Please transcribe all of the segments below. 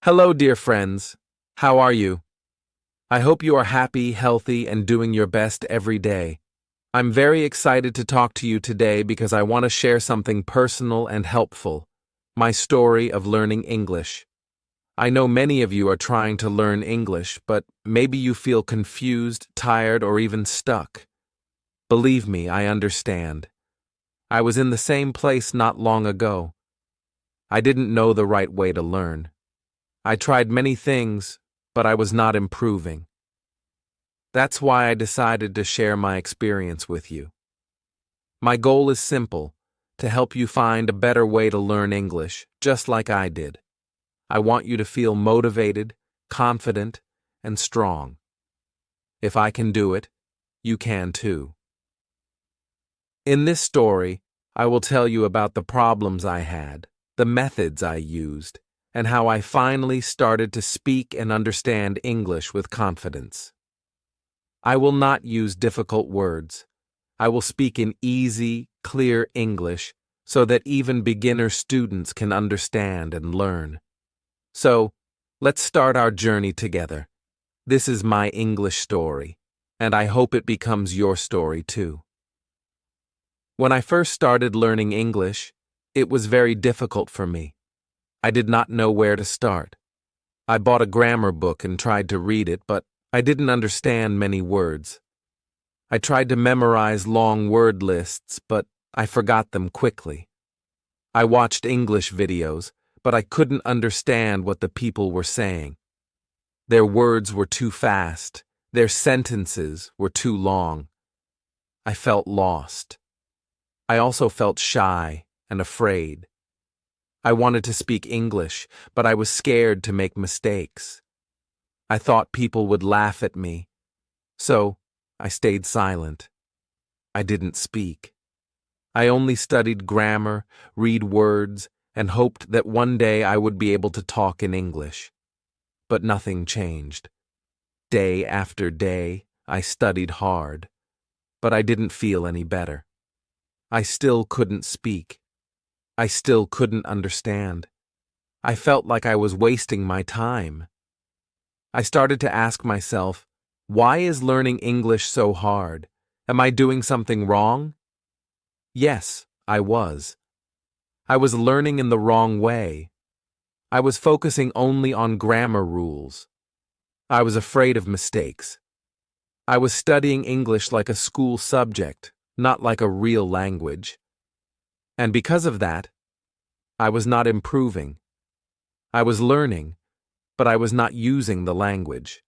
Hello, dear friends. How are you? I hope you are happy, healthy, and doing your best every day. I'm very excited to talk to you today because I want to share something personal and helpful, my story of learning English. I know many of you are trying to learn English, but maybe you feel confused, tired, or even stuck. Believe me, I understand. I was in the same place not long ago. I didn't know the right way to learn. I tried many things, but I was not improving. That's why I decided to share my experience with you. My goal is simple, to help you find a better way to learn English, just like I did. I want you to feel motivated, confident, and strong. If I can do it, you can too. In this story, I will tell you about the problems I had, the methods I used, and how I finally started to speak and understand English with confidence. I will not use difficult words. I will speak in easy, clear English so that even beginner students can understand and learn. So, let's start our journey together. This is my English story, and I hope it becomes your story too. When I first started learning English, it was very difficult for me. I did not know where to start. I bought a grammar book and tried to read it, but I didn't understand many words. I tried to memorize long word lists, but I forgot them quickly. I watched English videos, but I couldn't understand what the people were saying. Their words were too fast. Their sentences were too long. I felt lost. I also felt shy and afraid. I wanted to speak English, but I was scared to make mistakes. I thought people would laugh at me, so I stayed silent. I didn't speak. I only studied grammar, read words, and hoped that one day I would be able to talk in English. But nothing changed. Day after day, I studied hard, but I didn't feel any better. I still couldn't speak. I still couldn't understand. I felt like I was wasting my time. I started to ask myself, why is learning English so hard? Am I doing something wrong? Yes, I was. I was learning in the wrong way. I was focusing only on grammar rules. I was afraid of mistakes. I was studying English like a school subject, not like a real language. And because of that, I was not improving. I was learning, but I was not using the language.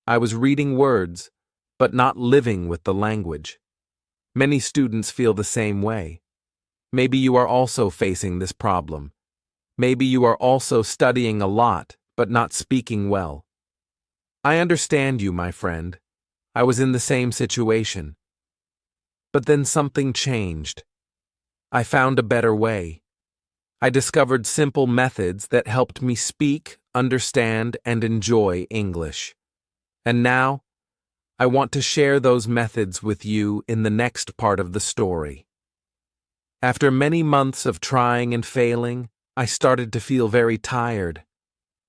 I was reading words, but not living with the language. Many students feel the same way. Maybe you are also facing this problem. Maybe you are also studying a lot, but not speaking well. I understand you, my friend. I was in the same situation. But then something changed. I found a better way. I discovered simple methods that helped me speak, understand, and enjoy English. And now, I want to share those methods with you in the next part of the story. After many months of trying and failing, I started to feel very tired.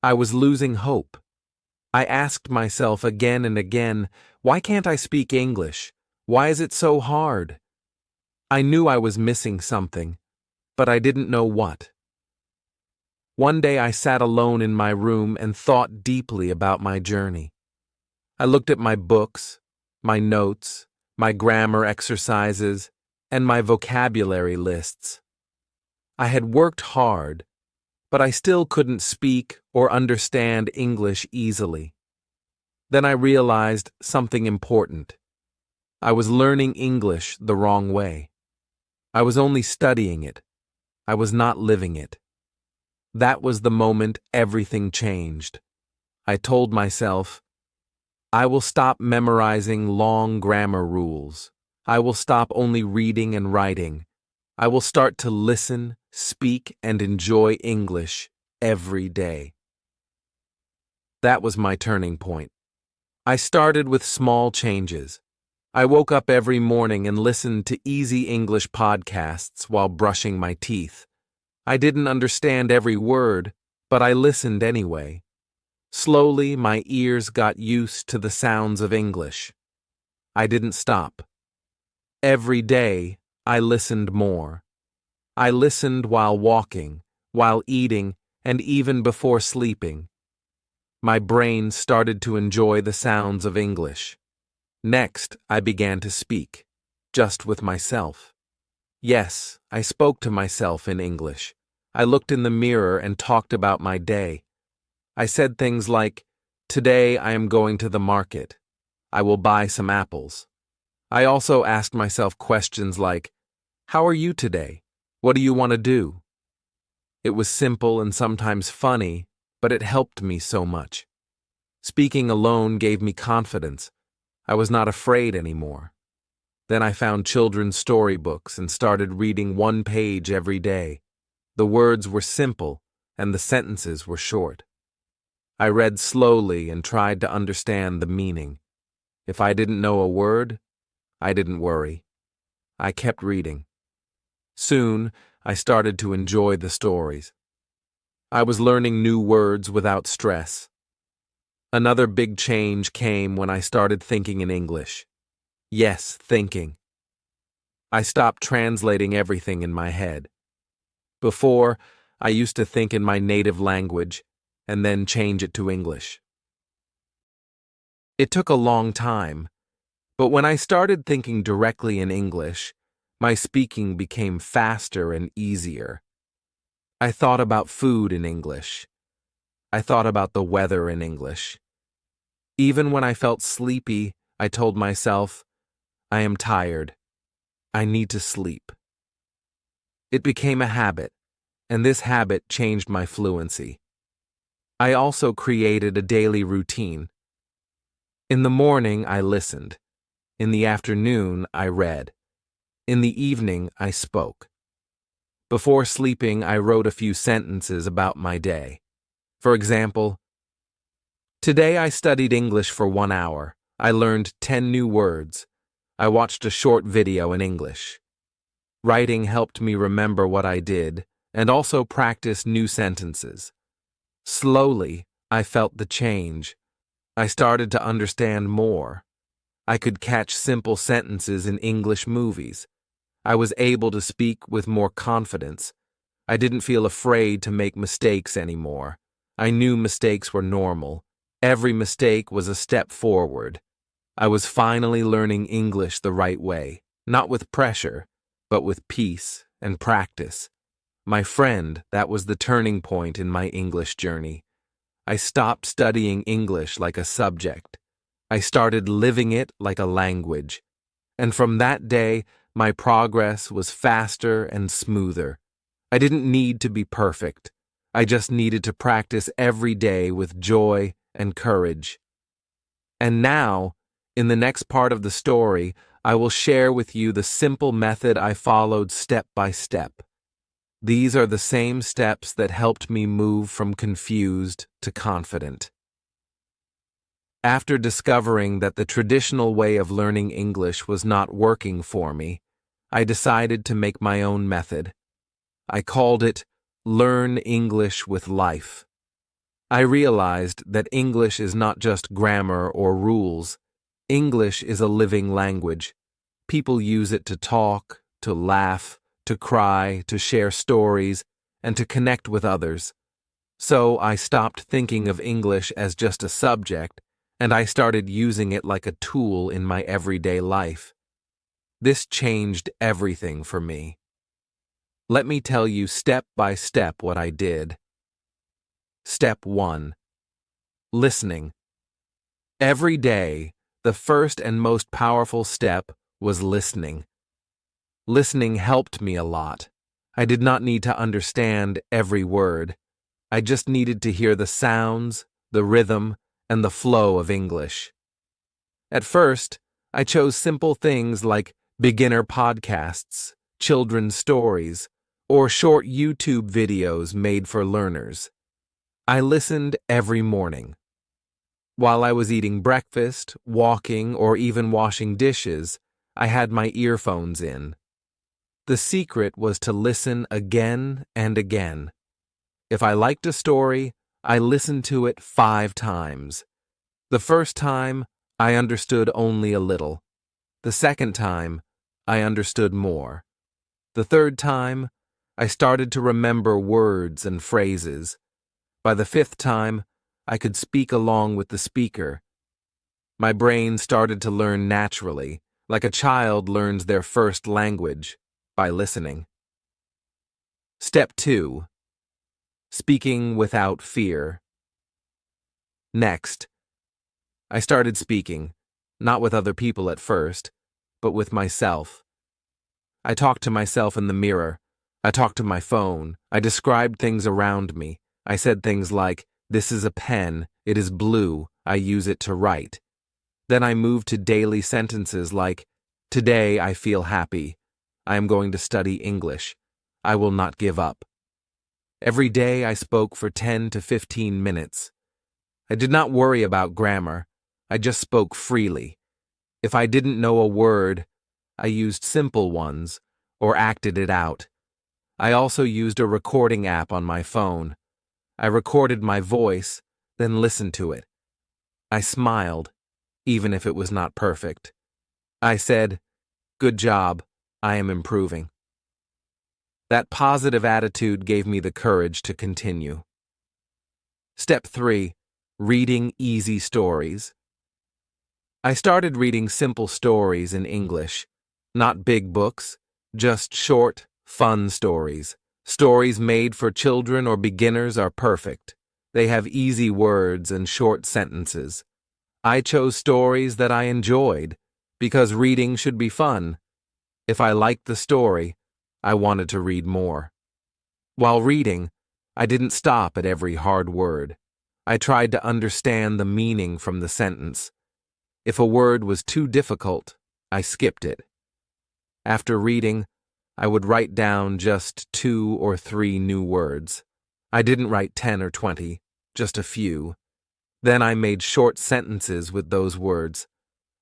I was losing hope. I asked myself again and again, why can't I speak English? Why is it so hard? I knew I was missing something, but I didn't know what. One day I sat alone in my room and thought deeply about my journey. I looked at my books, my notes, my grammar exercises, and my vocabulary lists. I had worked hard, but I still couldn't speak or understand English easily. Then I realized something important. I was learning English the wrong way. I was only studying it. I was not living it. That was the moment everything changed. I told myself, I will stop memorizing long grammar rules. I will stop only reading and writing. I will start to listen, speak, and enjoy English every day. That was my turning point. I started with small changes. I woke up every morning and listened to easy English podcasts while brushing my teeth. I didn't understand every word, but I listened anyway. Slowly, my ears got used to the sounds of English. I didn't stop. Every day, I listened more. I listened while walking, while eating, and even before sleeping. My brain started to enjoy the sounds of English. Next, I began to speak, just with myself. Yes, I spoke to myself in English. I looked in the mirror and talked about my day. I said things like, "Today I am going to the market. I will buy some apples." I also asked myself questions like, "How are you today? What do you want to do?" It was simple and sometimes funny, but it helped me so much. Speaking alone gave me confidence. I was not afraid anymore. Then I found children's storybooks and started reading one page every day. The words were simple and the sentences were short. I read slowly and tried to understand the meaning. If I didn't know a word, I didn't worry. I kept reading. Soon, I started to enjoy the stories. I was learning new words without stress. Another big change came when I started thinking in English. Yes, thinking. I stopped translating everything in my head. Before, I used to think in my native language and then change it to English. It took a long time, but when I started thinking directly in English, my speaking became faster and easier. I thought about food in English. I thought about the weather in English. Even when I felt sleepy, I told myself, "I am tired. I need to sleep." It became a habit, and this habit changed my fluency. I also created a daily routine. In the morning, I listened. In the afternoon, I read. In the evening, I spoke. Before sleeping, I wrote a few sentences about my day. For example, "Today I studied English for 1 hour. I learned 10 new words. I watched a short video in English." Writing helped me remember what I did and also practice new sentences. Slowly, I felt the change. I started to understand more. I could catch simple sentences in English movies. I was able to speak with more confidence. I didn't feel afraid to make mistakes anymore. I knew mistakes were normal. Every mistake was a step forward. I was finally learning English the right way, not with pressure, but with peace and practice. My friend, that was the turning point in my English journey. I stopped studying English like a subject. I started living it like a language. And from that day, my progress was faster and smoother. I didn't need to be perfect. I just needed to practice every day with joy and courage. And now, in the next part of the story, I will share with you the simple method I followed step by step. These are the same steps that helped me move from confused to confident. After discovering that the traditional way of learning English was not working for me, I decided to make my own method. I called it Learn English with Life. I realized that English is not just grammar or rules. English is a living language. People use it to talk, to laugh, to cry, to share stories, and to connect with others. So I stopped thinking of English as just a subject, and I started using it like a tool in my everyday life. This changed everything for me. Let me tell you step by step what I did. Step 1. Listening. Every day, the first and most powerful step was listening. Listening helped me a lot. I did not need to understand every word. I just needed to hear the sounds, the rhythm, and the flow of English. At first, I chose simple things like beginner podcasts, children's stories, or short YouTube videos made for learners. I listened every morning. While I was eating breakfast, walking, or even washing dishes, I had my earphones in. The secret was to listen again and again. If I liked a story, I listened to it 5 times. The first time, I understood only a little. The second time, I understood more. The third time, I started to remember words and phrases. By the 5th time, I could speak along with the speaker. My brain started to learn naturally, like a child learns their first language, by listening. Step 2. Speaking without fear. Next, I started speaking, not with other people at first, but with myself. I talked to myself in the mirror. I talked to my phone. I described things around me. I said things like, "This is a pen. It is blue. I use it to write." Then I moved to daily sentences like, "Today I feel happy. I am going to study English. I will not give up." Every day I spoke for 10 to 15 minutes. I did not worry about grammar. I just spoke freely. If I didn't know a word, I used simple ones or acted it out. I also used a recording app on my phone. I recorded my voice, then listened to it. I smiled, even if it was not perfect. I said, "Good job, I am improving." That positive attitude gave me the courage to continue. Step 3. Reading easy stories. I started reading simple stories in English. Not big books, just short, fun stories. Stories made for children or beginners are perfect. They have easy words and short sentences. I chose stories that I enjoyed, because reading should be fun. If I liked the story, I wanted to read more. While reading, I didn't stop at every hard word. I tried to understand the meaning from the sentence. If a word was too difficult, I skipped it. After reading, I would write down just 2 or 3 new words. I didn't write 10 or 20, just a few. Then I made short sentences with those words.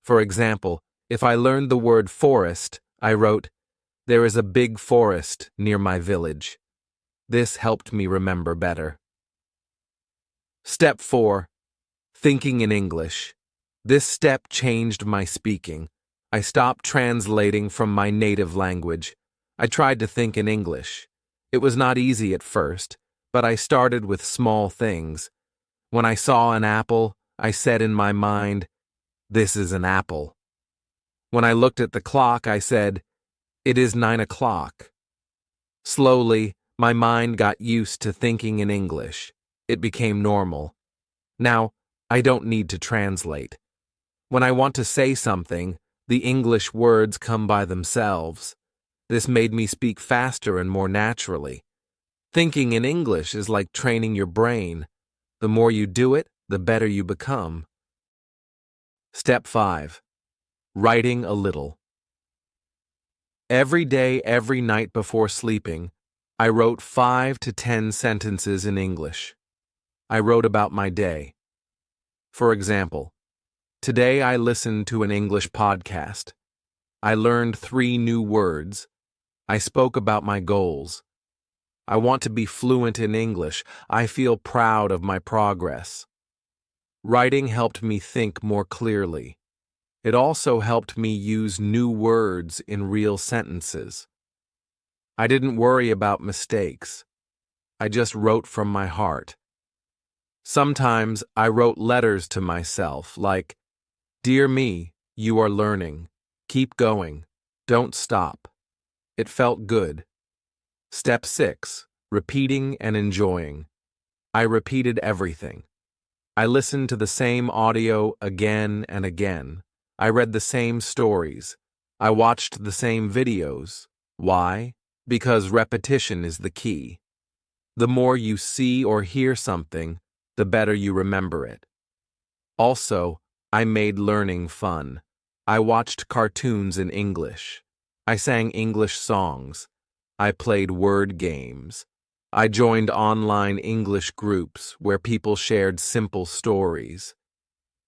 For example, if I learned the word forest, I wrote, "There is a big forest near my village." This helped me remember better. Step 4. Thinking in English. This step changed my speaking. I stopped translating from my native language. I tried to think in English. It was not easy at first, but I started with small things. When I saw an apple, I said in my mind, "This is an apple." When I looked at the clock, I said, "It is 9 o'clock." Slowly, my mind got used to thinking in English. It became normal. Now, I don't need to translate. When I want to say something, the English words come by themselves. This made me speak faster and more naturally. Thinking in English is like training your brain. The more you do it, the better you become. Step 5. Writing a little. Every day, every night before sleeping, I wrote 5 to 10 sentences in English. I wrote about my day. For example, today I listened to an English podcast. I learned 3 new words. I spoke about my goals. I want to be fluent in English. I feel proud of my progress. Writing helped me think more clearly. It also helped me use new words in real sentences. I didn't worry about mistakes. I just wrote from my heart. Sometimes I wrote letters to myself like, "Dear me, you are learning. Keep going. Don't stop." It felt good. Step 6. Repeating and enjoying. I repeated everything. I listened to the same audio again and again. I read the same stories. I watched the same videos. Why? Because repetition is the key. The more you see or hear something, the better you remember it. Also, I made learning fun. I watched cartoons in English. I sang English songs. I played word games. I joined online English groups where people shared simple stories.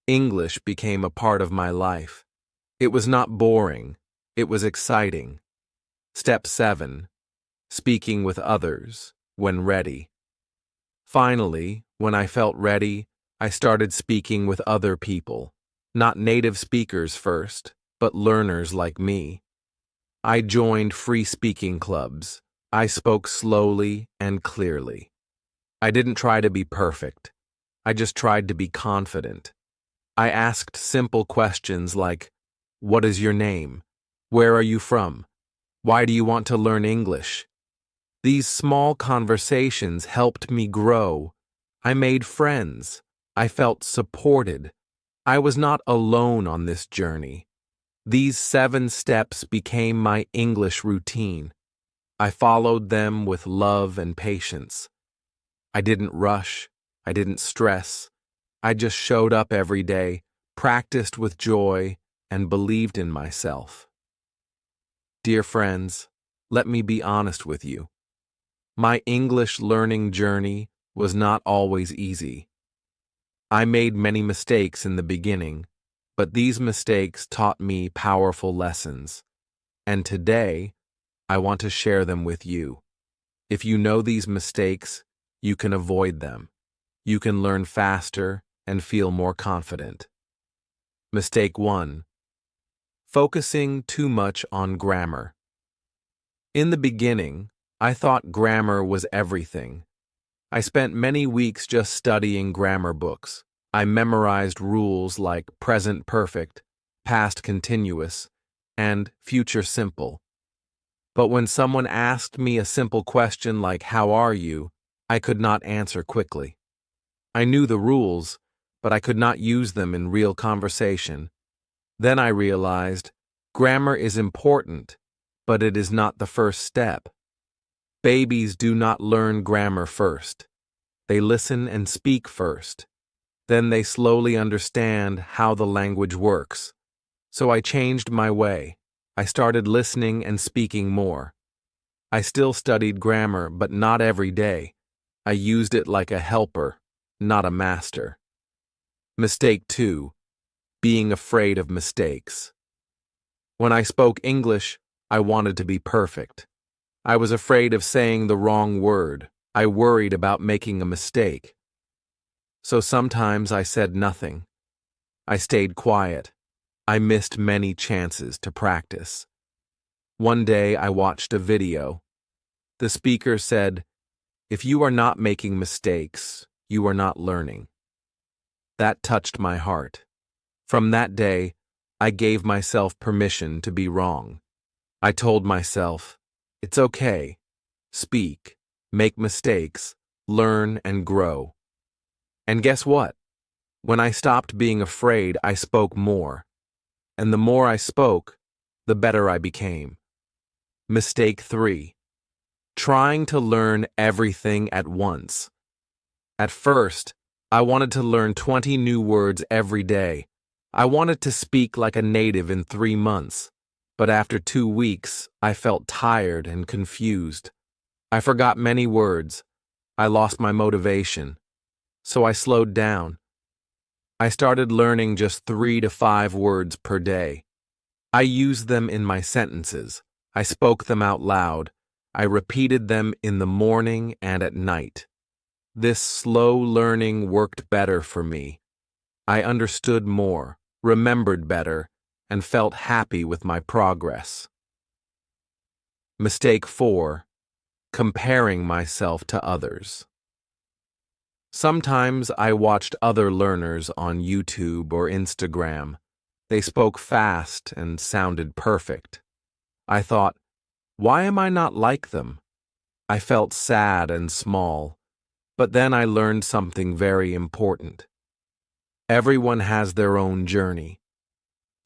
English became a part of my life. It was not boring. It was exciting. Step 7. Speaking with others when ready. Finally, when I felt ready, I started speaking with other people, not native speakers first, but learners like me. I joined free speaking clubs. I spoke slowly and clearly. I didn't try to be perfect. I just tried to be confident. I asked simple questions like, "What is your name? Where are you from? Why do you want to learn English?" These small conversations helped me grow. I made friends. I felt supported. I was not alone on this journey. These 7 steps became my English routine. I followed them with love and patience. I didn't rush. I didn't stress. I just showed up every day, practiced with joy, and believed in myself. Dear friends, let me be honest with you. My English learning journey was not always easy. I made many mistakes in the beginning, but these mistakes taught me powerful lessons. And today, I want to share them with you. If you know these mistakes, you can avoid them. You can learn faster and feel more confident. Mistake 1. Focusing too much on grammar. In the beginning, I thought grammar was everything. I spent many weeks just studying grammar books. I memorized rules like present perfect, past continuous, and future simple. But when someone asked me a simple question like, "How are you?" I could not answer quickly. I knew the rules, but I could not use them in real conversation. Then I realized grammar is important, but it is not the first step. Babies do not learn grammar first. They listen and speak first. Then they slowly understand how the language works. So I changed my way. I started listening and speaking more. I still studied grammar, but not every day. I used it like a helper, not a master. Mistake 2. Being afraid of mistakes. When I spoke English, I wanted to be perfect. I was afraid of saying the wrong word. I worried about making a mistake. So sometimes I said nothing. I stayed quiet. I missed many chances to practice. One day I watched a video. The speaker said, "If you are not making mistakes, you are not learning." That touched my heart. From that day, I gave myself permission to be wrong. I told myself, "It's okay. Speak, make mistakes, learn and grow." And guess what? When I stopped being afraid, I spoke more. And the more I spoke, the better I became. Mistake 3. Trying to learn everything at once. At first, I wanted to learn 20 new words every day. I wanted to speak like a native in 3 months. But after 2 weeks, I felt tired and confused. I forgot many words. I lost my motivation. So I slowed down. I started learning just 3 to 5 words per day. I used them in my sentences. I spoke them out loud. I repeated them in the morning and at night. This slow learning worked better for me. I understood more, remembered better, and felt happy with my progress. Mistake 4. Comparing myself to others. Sometimes I watched other learners on YouTube or Instagram. They spoke fast and sounded perfect. I thought, why am I not like them? I felt sad and small, but then I learned something very important. Everyone has their own journey.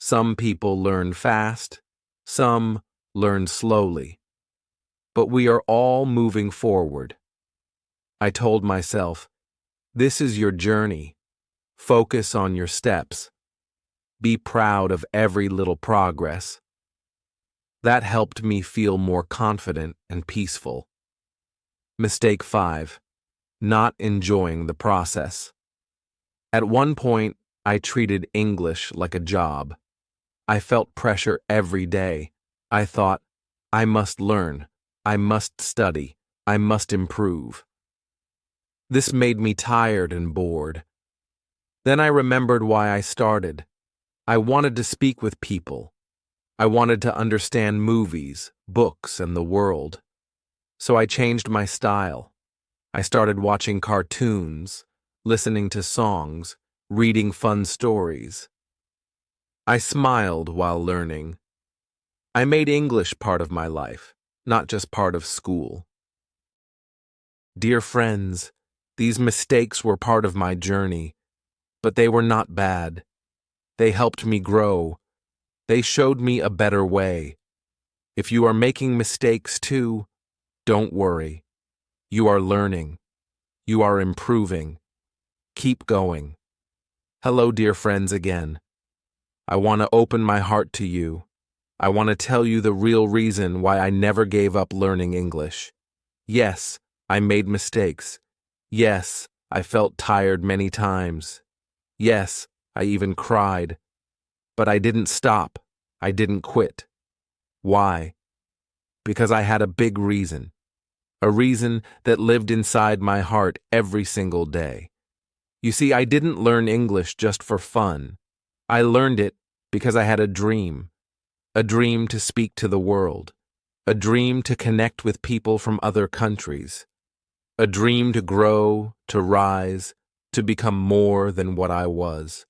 Some people learn fast, some learn slowly. But we are all moving forward. I told myself, this is your journey. Focus on your steps. Be proud of every little progress. That helped me feel more confident and peaceful. Mistake 5. Not enjoying the process. At one point, I treated English like a job. I felt pressure every day. I thought, I must learn, I must study, I must improve. This made me tired and bored. Then I remembered why I started. I wanted to speak with people. I wanted to understand movies, books, and the world. So I changed my style. I started watching cartoons, listening to songs, reading fun stories. I smiled while learning. I made English part of my life, not just part of school. Dear friends, these mistakes were part of my journey, but they were not bad. They helped me grow. They showed me a better way. If you are making mistakes too, don't worry. You are learning. You are improving. Keep going. Hello, dear friends, again. I want to open my heart to you. I want to tell you the real reason why I never gave up learning English. Yes, I made mistakes. Yes, I felt tired many times. Yes, I even cried. But I didn't stop. I didn't quit. Why? Because I had a big reason. A reason that lived inside my heart every single day. You see, I didn't learn English just for fun. I learned it because I had a dream to speak to the world, a dream to connect with people from other countries, a dream to grow, to rise, to become more than what I was.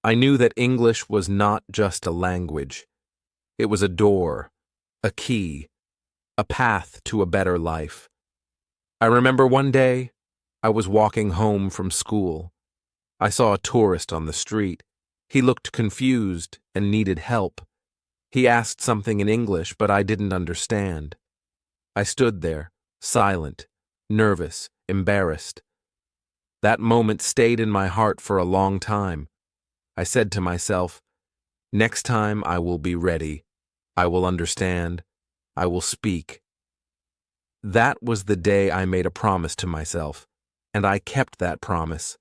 I knew that English was not just a language. It was a door, a key, a path to a better life. I remember one day, I was walking home from school. I saw a tourist on the street. He looked confused and needed help. He asked something in English, but I didn't understand. I stood there, silent, nervous, embarrassed. That moment stayed in my heart for a long time. I said to myself, next time I will be ready. I will understand. I will speak. That was the day I made a promise to myself, and I kept that promise.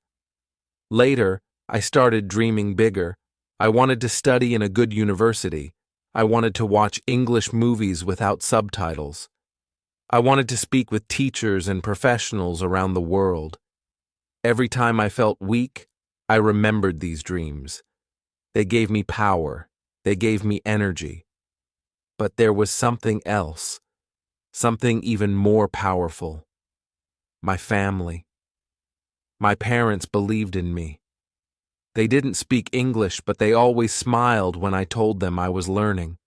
Later, I started dreaming bigger. I wanted to study in a good university. I wanted to watch English movies without subtitles. I wanted to speak with teachers and professionals around the world. Every time I felt weak, I remembered these dreams. They gave me power. They gave me energy. But there was something else, something even more powerful. My family. My parents believed in me. They didn't speak English, but they always smiled when I told them I was learning.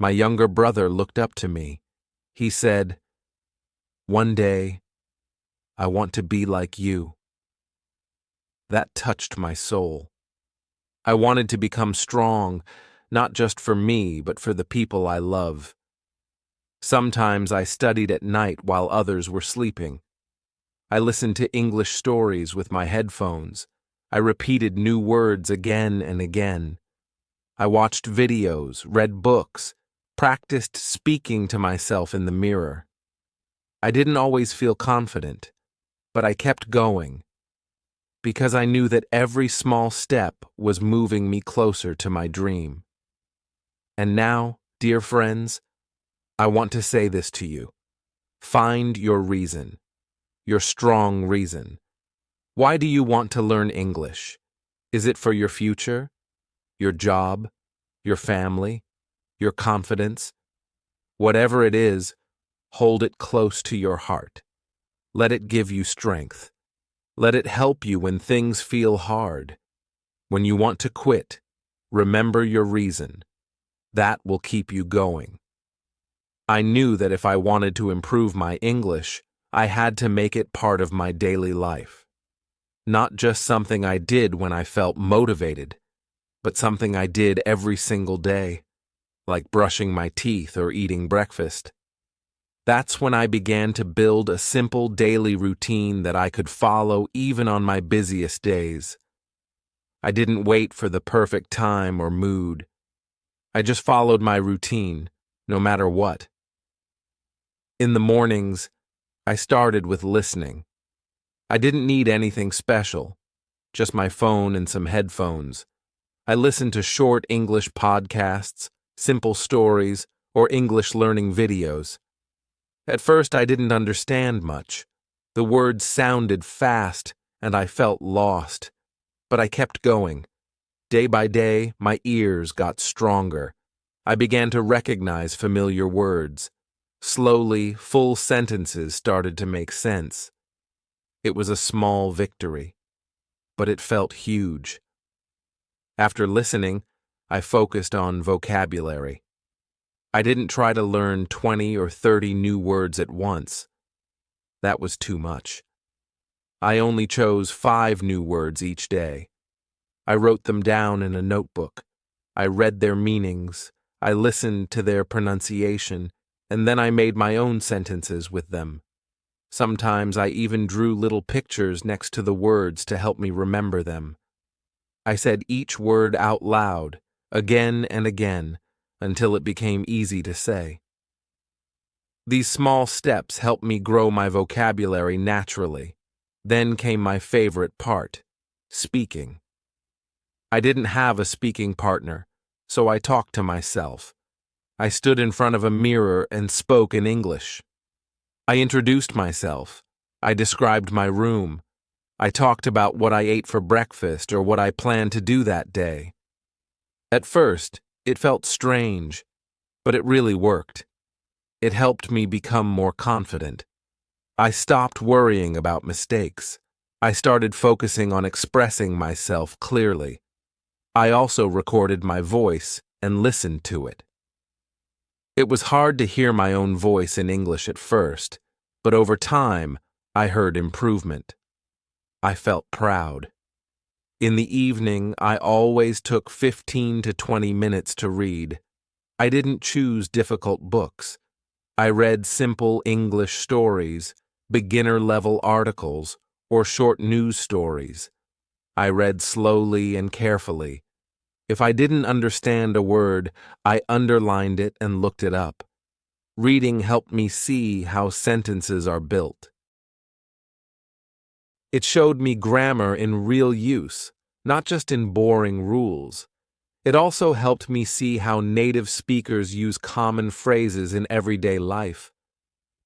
My younger brother looked up to me. He said, "One day, I want to be like you." That touched my soul. I wanted to become strong, not just for me, but for the people I love. Sometimes I studied at night while others were sleeping. I listened to English stories with my headphones. I repeated new words again and again. I watched videos, read books, practiced speaking to myself in the mirror. I didn't always feel confident, but I kept going, because I knew that every small step was moving me closer to my dream. And now, dear friends, I want to say this to you. Find your reason, your strong reason. Why do you want to learn English? Is it for your future, your job, your family, your confidence? Whatever it is, hold it close to your heart. Let it give you strength. Let it help you when things feel hard. When you want to quit, remember your reason. That will keep you going. I knew that if I wanted to improve my English, I had to make it part of my daily life. Not just something I did when I felt motivated, but something I did every single day, like brushing my teeth or eating breakfast. That's when I began to build a simple daily routine that I could follow even on my busiest days. I didn't wait for the perfect time or mood. I just followed my routine, no matter what. In the mornings, I started with listening. I didn't need anything special, just my phone and some headphones. I listened to short English podcasts, simple stories, or English learning videos. At first, I didn't understand much. The words sounded fast, and I felt lost. But I kept going. Day by day, my ears got stronger. I began to recognize familiar words. Slowly, full sentences started to make sense. It was a small victory, but it felt huge. After listening, I focused on vocabulary. I didn't try to learn 20 or 30 new words at once. That was too much. I only chose 5 new words each day. I wrote them down in a notebook. I read their meanings. I listened to their pronunciation, and then I made my own sentences with them. Sometimes I even drew little pictures next to the words to help me remember them. I said each word out loud, again and again, until it became easy to say. These small steps helped me grow my vocabulary naturally. Then came my favorite part, speaking. I didn't have a speaking partner, so I talked to myself. I stood in front of a mirror and spoke in English. I introduced myself. I described my room. I talked about what I ate for breakfast or what I planned to do that day. At first, it felt strange, but it really worked. It helped me become more confident. I stopped worrying about mistakes. I started focusing on expressing myself clearly. I also recorded my voice and listened to it. It was hard to hear my own voice in English at first, but over time, I heard improvement. I felt proud. In the evening, I always took 15 to 20 minutes to read. I didn't choose difficult books. I read simple English stories, beginner-level articles, or short news stories. I read slowly and carefully. If I didn't understand a word, I underlined it and looked it up. Reading helped me see how sentences are built. It showed me grammar in real use, not just in boring rules. It also helped me see how native speakers use common phrases in everyday life.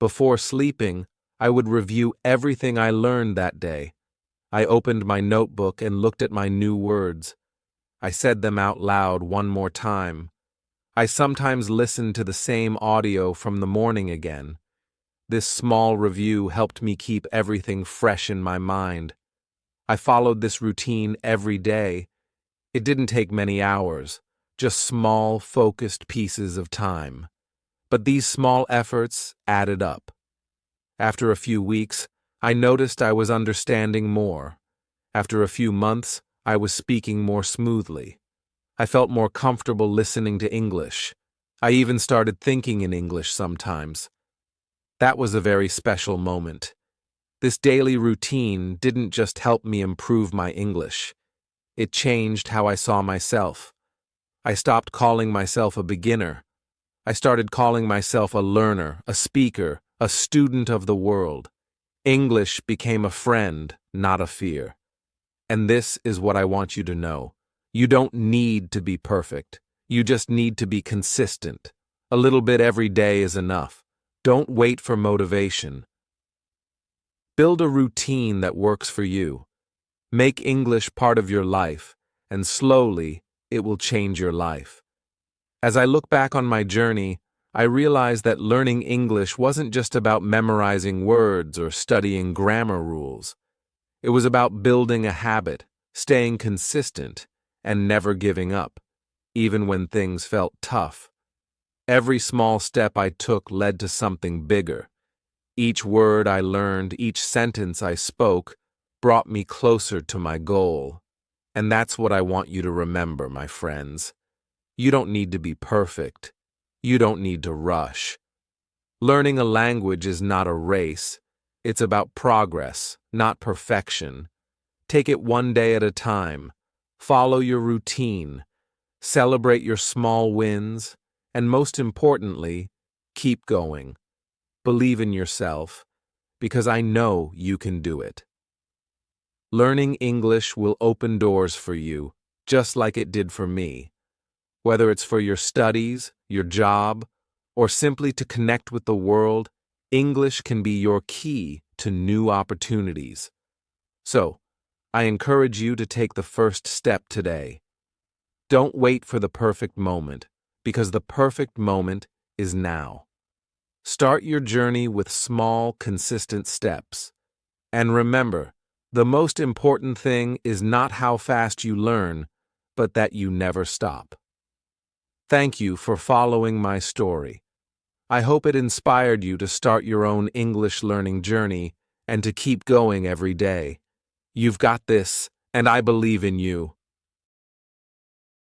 Before sleeping, I would review everything I learned that day. I opened my notebook and looked at my new words. I said them out loud one more time. I sometimes listened to the same audio from the morning again. This small review helped me keep everything fresh in my mind. I followed this routine every day. It didn't take many hours, just small, focused pieces of time. But these small efforts added up. After a few weeks, I noticed I was understanding more. After a few months, I was speaking more smoothly. I felt more comfortable listening to English. I even started thinking in English sometimes. That was a very special moment. This daily routine didn't just help me improve my English. It changed how I saw myself. I stopped calling myself a beginner. I started calling myself a learner, a speaker, a student of the world. English became a friend, not a fear. And this is what I want you to know. You don't need to be perfect. You just need to be consistent. A little bit every day is enough. Don't wait for motivation. Build a routine that works for you. Make English part of your life, and slowly it will change your life. As I look back on my journey, I realized that learning English wasn't just about memorizing words or studying grammar rules. It was about building a habit, staying consistent, and never giving up, even when things felt tough. Every small step I took led to something bigger. Each word I learned, each sentence I spoke, brought me closer to my goal. And that's what I want you to remember, my friends. You don't need to be perfect. You don't need to rush. Learning a language is not a race. It's about progress, not perfection. Take it one day at a time. Follow your routine. Celebrate your small wins. And most importantly, keep going. Believe in yourself, because I know you can do it. Learning English will open doors for you, just like it did for me. Whether it's for your studies, your job, or simply to connect with the world, English can be your key to new opportunities. So, I encourage you to take the first step today. Don't wait for the perfect moment, because the perfect moment is now. Start your journey with small, consistent steps. And remember, the most important thing is not how fast you learn, but that you never stop. Thank you for following my story. I hope it inspired you to start your own English learning journey and to keep going every day. You've got this, and I believe in you.